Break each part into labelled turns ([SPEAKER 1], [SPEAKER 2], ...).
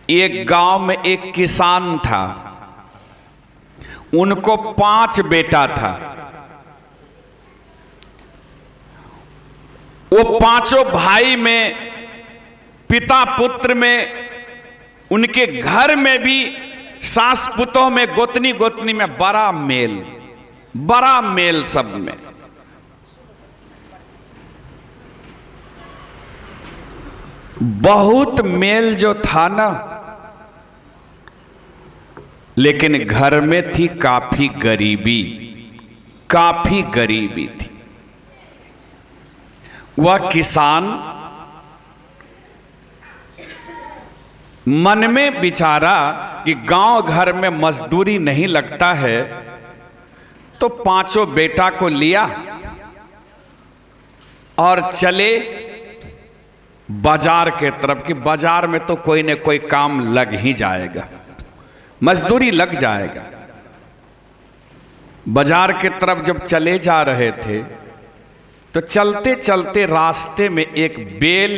[SPEAKER 1] एक गांव में एक किसान था, उनको 5 बेटा था। वो पांचों भाई में, पिता पुत्र में, उनके घर में भी सास पुतों में, गोतनी गोतनी में बड़ा मेल सब में। बहुत मेल जो था ना, लेकिन घर में थी काफी गरीबी थी। वह किसान मन में विचारा कि गांव घर में मजदूरी नहीं लगता है, तो 5 बेटा को लिया और चले बाजार के तरफ, कि बाजार में तो कोई न कोई काम लग ही जाएगा, मजदूरी लग जाएगा। बाजार के तरफ जब चले जा रहे थे तो चलते चलते रास्ते में एक बेल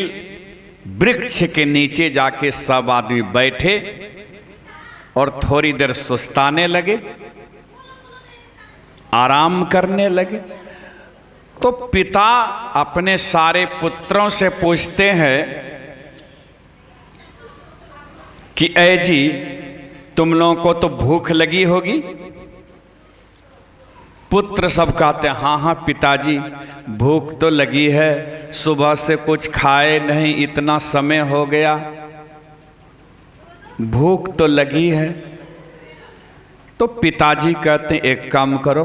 [SPEAKER 1] वृक्ष के नीचे जाके सब आदमी बैठे और थोड़ी देर सुस्ताने लगे, आराम करने लगे। तो पिता अपने सारे पुत्रों से पूछते हैं कि ऐ जी, तुम लोगों को तो भूख लगी होगी। पुत्र सब कहते हैं, हाँ हाँ पिताजी, भूख तो लगी है, सुबह से कुछ खाए नहीं, इतना समय हो गया, भूख तो लगी है। तो पिताजी कहते हैं, एक काम करो,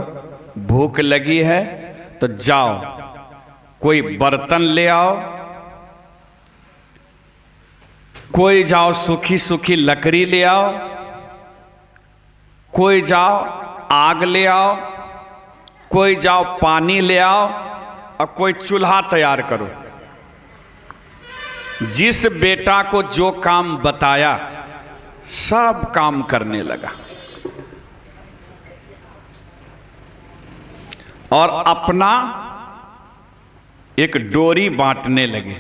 [SPEAKER 1] भूख लगी है तो जाओ, कोई बर्तन ले आओ, कोई जाओ सूखी सूखी लकड़ी ले आओ, कोई जाओ आग ले आओ, कोई जाओ पानी ले आओ, और कोई चूल्हा तैयार करो। जिस बेटा को जो काम बताया सब काम करने लगा और अपना एक डोरी बांटने लगे।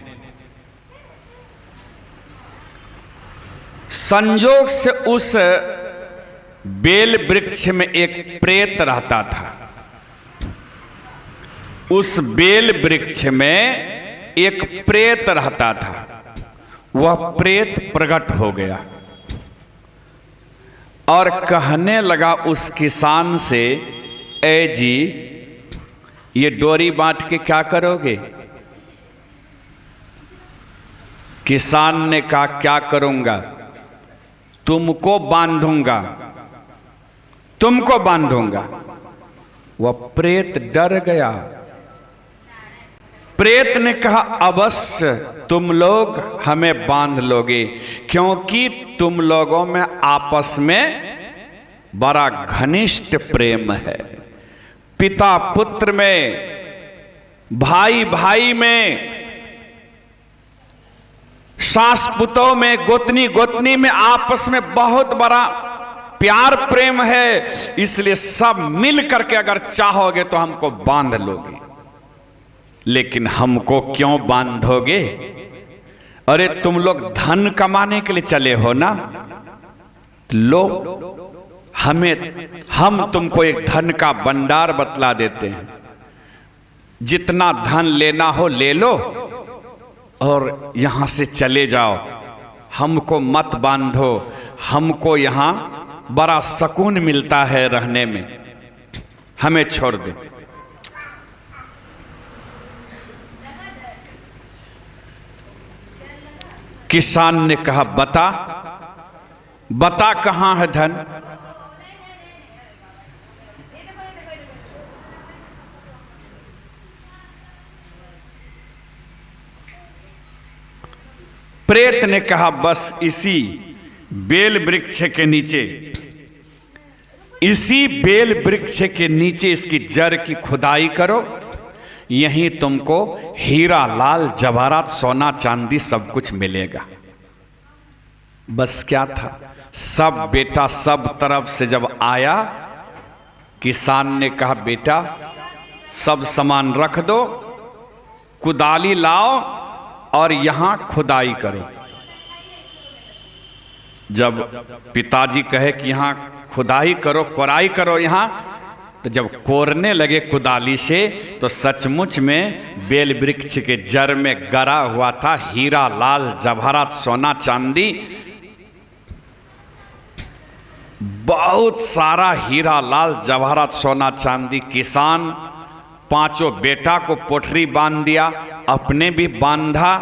[SPEAKER 1] संजोग से उस बेल वृक्ष में एक प्रेत रहता था। उस बेल वृक्ष में एक प्रेत रहता था। वह प्रेत प्रकट हो गया और कहने लगा उस किसान से, ऐ जी, ये डोरी बांट के क्या करोगे? किसान ने कहा, क्या करूंगा, तुमको बांधूंगा। वह प्रेत डर गया। प्रेत ने कहा, अवश्य तुम लोग हमें बांध लोगे, क्योंकि तुम लोगों में आपस में बड़ा घनिष्ठ प्रेम है, पिता पुत्र में, भाई भाई में, सास पुतों में, गोतनी गोतनी में, आपस में बहुत बड़ा प्यार प्रेम है। इसलिए सब मिल करके अगर चाहोगे तो हमको बांध लोगे। लेकिन हमको क्यों बांधोगे? अरे तुम लोग धन कमाने के लिए चले हो ना, लो, हम तुमको एक धन का भंडार बतला देते हैं, जितना धन लेना हो ले लो और यहां से चले जाओ, हमको मत बांधो, हमको यहां बड़ा सुकून मिलता है रहने में, हमें छोड़ दो। किसान ने कहा, बता कहां है धन? प्रेत ने कहा, बस इसी बेल वृक्ष के नीचे, इसी बेल वृक्ष के नीचे इसकी जड़ की खुदाई करो, यहीं तुमको हीरा लाल जवाहरात सोना चांदी सब कुछ मिलेगा। बस क्या था, सब बेटा सब तरफ से जब आया, किसान ने कहा, बेटा सब सामान रख दो, कुदाली लाओ और यहां खुदाई करो। जब पिताजी कहे कि यहाँ खुदाई करो, कोराई करो यहाँ, तो जब कोरने लगे कुदाली से तो सचमुच में बेल वृक्ष के जड़ में गड़ा हुआ था हीरा लाल जवाहरात सोना चांदी, बहुत सारा हीरा लाल जवाहरात सोना चांदी। किसान पांचों बेटा को पोटरी बांध दिया, अपने भी बांधा,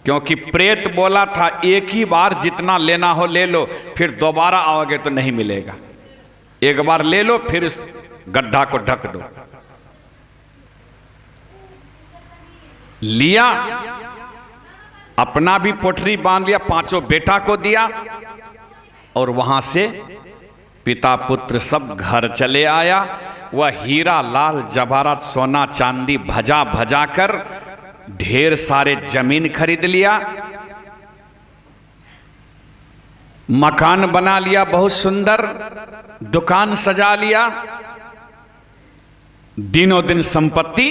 [SPEAKER 1] क्योंकि प्रेत बोला था एक ही बार जितना लेना हो ले लो, फिर दोबारा आओगे तो नहीं मिलेगा, एक बार ले लो फिर इस गड्ढा को ढक दो। लिया, अपना भी पोटरी बांध लिया, पांचों बेटा को दिया, और वहां से पिता पुत्र सब घर चले आया। वह हीरा लाल जवाहरात सोना चांदी भजा भजा कर ढेर सारे जमीन खरीद लिया, मकान बना लिया बहुत सुंदर, दुकान सजा लिया। दिनों दिन संपत्ति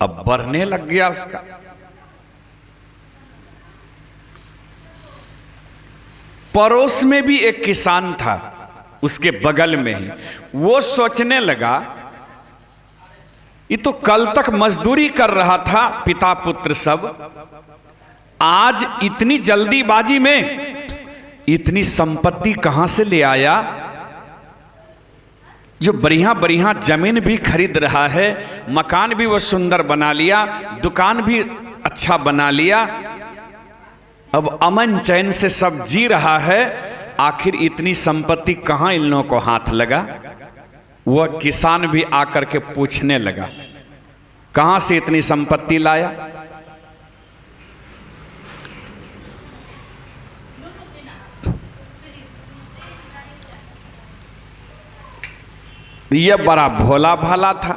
[SPEAKER 1] अब बढ़ने लग गया उसका। पड़ोस में भी एक किसान था, उसके बगल में ही, वो सोचने लगा ये तो कल तक मजदूरी कर रहा था पिता पुत्र सब, आज इतनी जल्दीबाजी में इतनी संपत्ति कहां से ले आया, जो बढ़िया बढ़िया जमीन भी खरीद रहा है, मकान भी वो सुंदर बना लिया, दुकान भी अच्छा बना लिया, अब अमन चैन से सब जी रहा है, आखिर इतनी संपत्ति कहां इन लोगों को हाथ लगा। वह किसान भी आकर के पूछने लगा कहां से इतनी संपत्ति लाया। यह बड़ा भोला भाला था,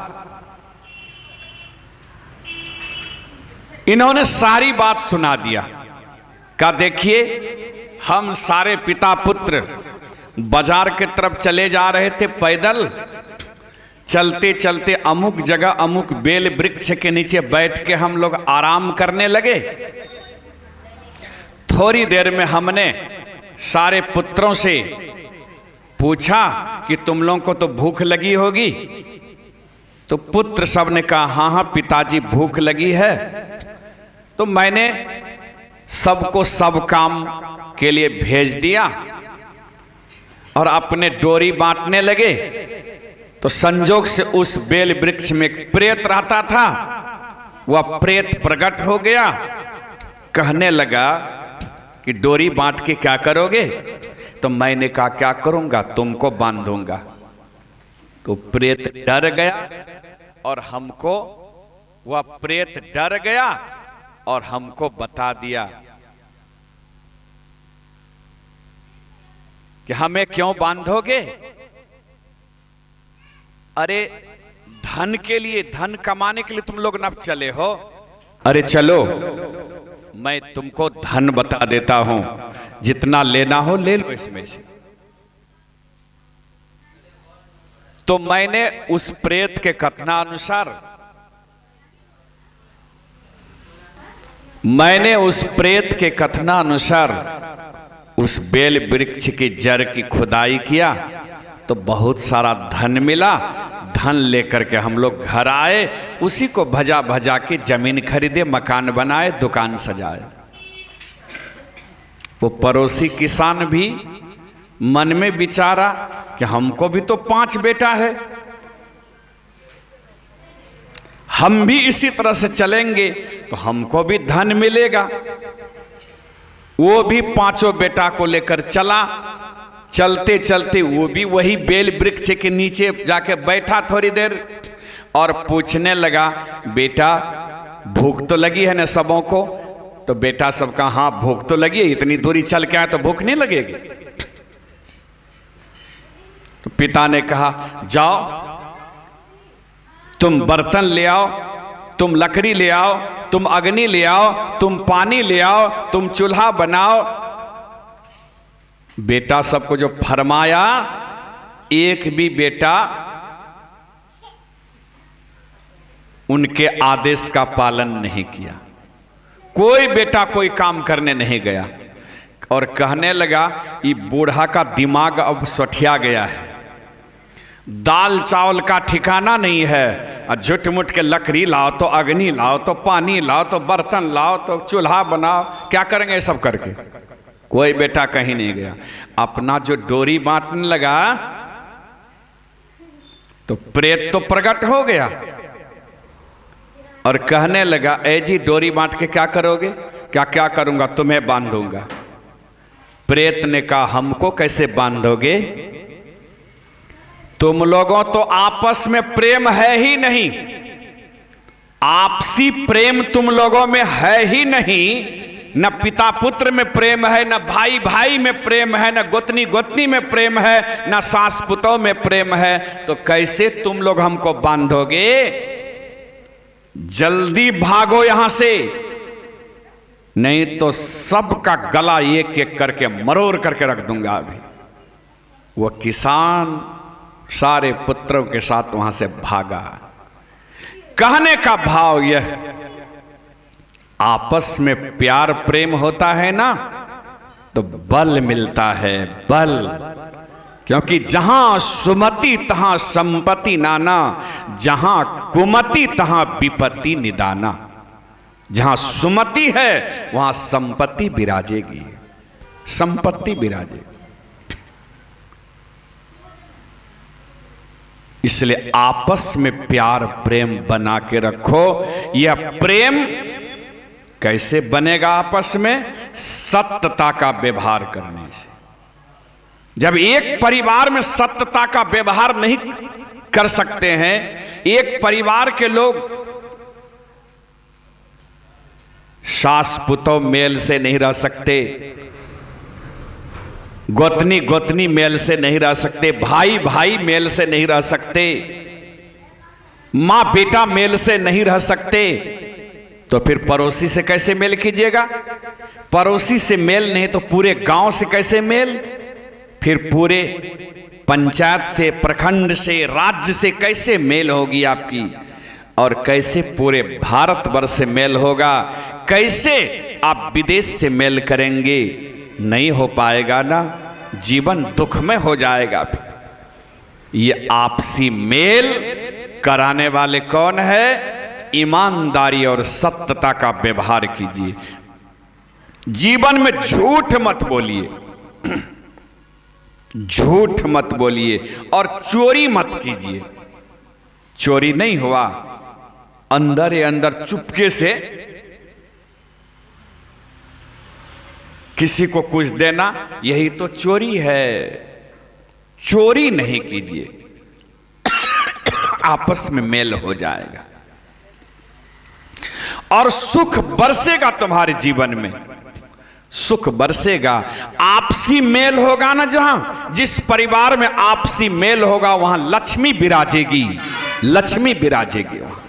[SPEAKER 1] इन्होंने सारी बात सुना दिया। का देखिए, हम सारे पिता पुत्र बाजार के तरफ चले जा रहे थे पैदल, चलते चलते अमुक जगह अमुक बेल वृक्ष के नीचे बैठ के हम लोग आराम करने लगे। थोड़ी देर में हमने सारे पुत्रों से पूछा कि तुम लोगों को तो भूख लगी होगी, तो पुत्र सब ने कहा हाँ हाँ पिताजी भूख लगी है। तो मैंने सबको सब काम के लिए भेज दिया और अपने डोरी बांटने लगे। तो संजोग से उस बेल वृक्ष में एक प्रेत रहता था, वह प्रेत प्रकट हो गया, कहने लगा कि डोरी बांट के क्या करोगे। तो मैंने कहा क्या करूंगा, तुमको बांधूंगा। तो प्रेत डर गया और हमको, वह प्रेत डर गया और हमको बता दिया कि हमें क्यों बांधोगे। अरे धन के लिए, धन कमाने के लिए तुम लोग न चले हो। अरे चलो मैं तुमको धन बता देता हूं, जितना लेना हो ले लो इसमें से। तो मैंने उस प्रेत के कथनानुसार, मैंने उस प्रेत के कथनानुसार उस बेल वृक्ष की जड़ की खुदाई किया, तो बहुत सारा धन मिला। धन लेकर के हम लोग घर आए, उसी को भजा भजा के जमीन खरीदे, मकान बनाए, दुकान सजाए। वो पड़ोसी किसान भी मन में विचारा कि हमको भी तो 5 बेटा है, हम भी इसी तरह से चलेंगे तो हमको भी धन मिलेगा। वो भी 5 बेटा को लेकर चला। चलते चलते वो भी वही बेल वृक्ष के नीचे जाके बैठा थोड़ी देर और पूछने लगा, बेटा भूख तो लगी है ना सबों को। तो बेटा सबका हाँ भूख तो लगी है, इतनी दूरी चल के आए तो भूख नहीं लगेगी। तो पिता ने कहा जाओ तुम बर्तन ले आओ, तुम लकड़ी ले आओ, तुम अग्नि ले आओ, तुम पानी ले आओ, तुम चूल्हा बनाओ। बेटा सबको जो फरमाया, एक भी बेटा उनके आदेश का पालन नहीं किया। कोई बेटा कोई काम करने नहीं गया। और कहने लगा ये बूढ़ा का दिमाग अब सठिया गया है, दाल चावल का ठिकाना नहीं है, और झुट मुट के लकड़ी लाओ तो अग्नि लाओ तो पानी लाओ तो बर्तन लाओ तो चूल्हा बनाओ, क्या करेंगे ये सब करके। कोई बेटा कहीं नहीं गया, अपना जो डोरी बांटने लगा तो प्रेत तो प्रकट हो गया और कहने लगा ए जी डोरी बांट के क्या करोगे? क्या क्या करूंगा, तुम्हें बांधूंगा। प्रेत ने कहा हमको कैसे बांधोगे, तुम लोगों तो आपस में प्रेम है ही नहीं, आपसी प्रेम तुम लोगों में है ही नहीं, न पिता पुत्र में प्रेम है, न भाई भाई में प्रेम है, न गोतनी गोतनी में प्रेम है, न सास पुतों में प्रेम है, तो कैसे तुम लोग हमको बांधोगे? जल्दी भागो यहां से, नहीं तो सबका गला एक एक करके मरोड़ करके रख दूंगा। अभी वो किसान सारे पुत्रों के साथ वहां से भागा। कहने का भाव यह, आपस में प्यार प्रेम होता है ना तो बल मिलता है, बल। क्योंकि जहां सुमति तहां संपत्ति नाना, जहां कुमति तहां विपत्ति निदाना। जहां सुमति है वहां संपत्ति विराजेगी, संपत्ति विराजेगी। इसलिए आपस में प्यार प्रेम बना के रखो। यह प्रेम कैसे बनेगा आपस में? सत्यता का व्यवहार करने से। जब एक परिवार में सत्यता का व्यवहार नहीं कर सकते हैं, एक परिवार के लोग सास पुतों मेल से नहीं रह सकते, गोतनी गोतनी मेल से नहीं रह सकते, भाई भाई मेल से नहीं रह सकते, मां बेटा मेल से नहीं रह सकते, तो फिर पड़ोसी से कैसे मेल कीजिएगा? पड़ोसी से मेल नहीं तो पूरे गांव से कैसे मेल? फिर पूरे पंचायत से, प्रखंड से, राज्य से कैसे मेल होगी आपकी? और कैसे पूरे भारतवर्ष से मेल होगा? कैसे आप विदेश से मेल करेंगे? नहीं हो पाएगा ना, जीवन दुख में हो जाएगा। ये आपसी मेल कराने वाले कौन है? ईमानदारी और सत्यता का व्यवहार कीजिए। जीवन में झूठ मत बोलिए, झूठ मत बोलिए, और चोरी मत कीजिए। चोरी नहीं हुआ, अंदर ही अंदर चुपके से किसी को कुछ देना, यही तो चोरी है। चोरी नहीं कीजिए, आपस में मेल हो जाएगा और सुख बरसेगा तुम्हारे जीवन में, सुख बरसेगा। आपसी मेल होगा ना, जहां जिस परिवार में आपसी मेल होगा वहां लक्ष्मी विराजेगी, लक्ष्मी विराजेगी वहां।